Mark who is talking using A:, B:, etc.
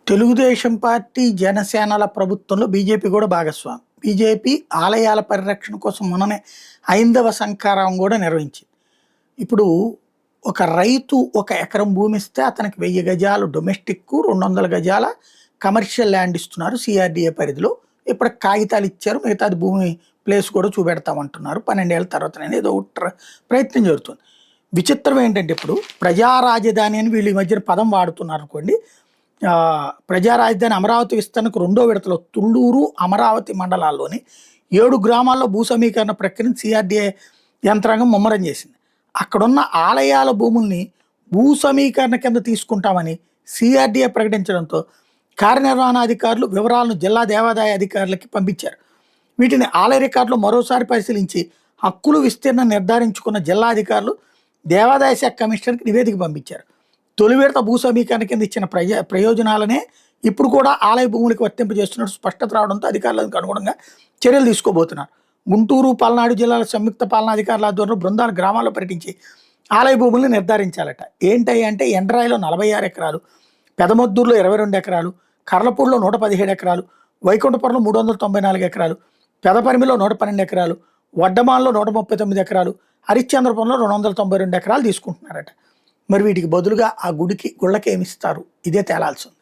A: Telugu Desam party, జనసేనల ప్రభుత్వంలో BJP కూడా భాగస్వామి. బీజేపీ ఆలయాల పరిరక్షణ కోసం మొన్ననే హైందవ సంకారం కూడా నిర్వహించింది. ఇప్పుడు ఒక రైతు ఒక ఎకరం భూమి ఇస్తే అతనికి 1000 గజాలు డొమెస్టిక్, 200 గజాల కమర్షియల్ ల్యాండ్ ఇస్తున్నారు సిఆర్డీఏ పరిధిలో. ఇప్పుడు కాగితాలు ఇచ్చారు, మిగతాది భూమి ప్లేస్ కూడా చూపెడతామంటున్నారు. 12 ఏళ్ల తర్వాత ఏదో ప్రయత్నం జరుగుతుంది. విచిత్రం ఏంటంటే ఇప్పుడు ప్రజా రాజధాని అని వీళ్ళు ఈ మధ్యన పదం వాడుతున్నారు అనుకోండి. ప్రజా రాజధాని అమరావతి విస్తరణకు 2వ విడతలో తుళ్ళూరు, అమరావతి మండలాల్లోని 7 గ్రామాల్లో భూ సమీకరణ ప్రక్రియను సిఆర్డీఏ యంత్రాంగం ముమ్మరం చేసింది. అక్కడున్న ఆలయాల భూముల్ని భూ సమీకరణ కింద తీసుకుంటామని సిఆర్డీఏ ప్రకటించడంతో కార్యనిర్వహణాధికారులు వివరాలను జిల్లా దేవాదాయ అధికారులకి పంపించారు. వీటిని ఆలయ రికార్డులో మరోసారి పరిశీలించి హక్కులు విస్తీర్ణం నిర్ధారించుకున్న జిల్లా అధికారులు దేవాదాయ శాఖ కమిషనర్కి నివేదిక పంపించారు. తొలి విడత భూ సమీకరణ కింద ఇచ్చిన ప్రయోజనాలనే ఇప్పుడు కూడా ఆలయ భూములకు వర్తింపజేస్తున్నట్టు స్పష్టత రావడంతో అధికారులకు అనుగుణంగా చర్యలు తీసుకోబోతున్నారు. గుంటూరు, పల్నాడు జిల్లాల సంయుక్త పాలనాధికారుల ఆధ్వర్యంలో బృందాలు గ్రామాల్లో పర్యటించి ఆలయ భూముల్ని నిర్ధారించాలట. ఏంటి అంటే ఎండ్రాయిలో 46 ఎకరాలు, పెదమొద్దూరులో 22 ఎకరాలు, కర్లపూడిలో 117 ఎకరాలు, వైకుంఠపురంలో 394 ఎకరాలు, పెదపరిమిలో 112 ఎకరాలు, వడ్డమాన్లో 139 ఎకరాలు, హరిశ్చంద్రపురంలో 292 ఎకరాలు తీసుకుంటున్నారట. మరి వీటికి బదులుగా ఆ గుళ్ళకి ఏమిస్తారు? ఇదే తేలాల్సి ఉంది.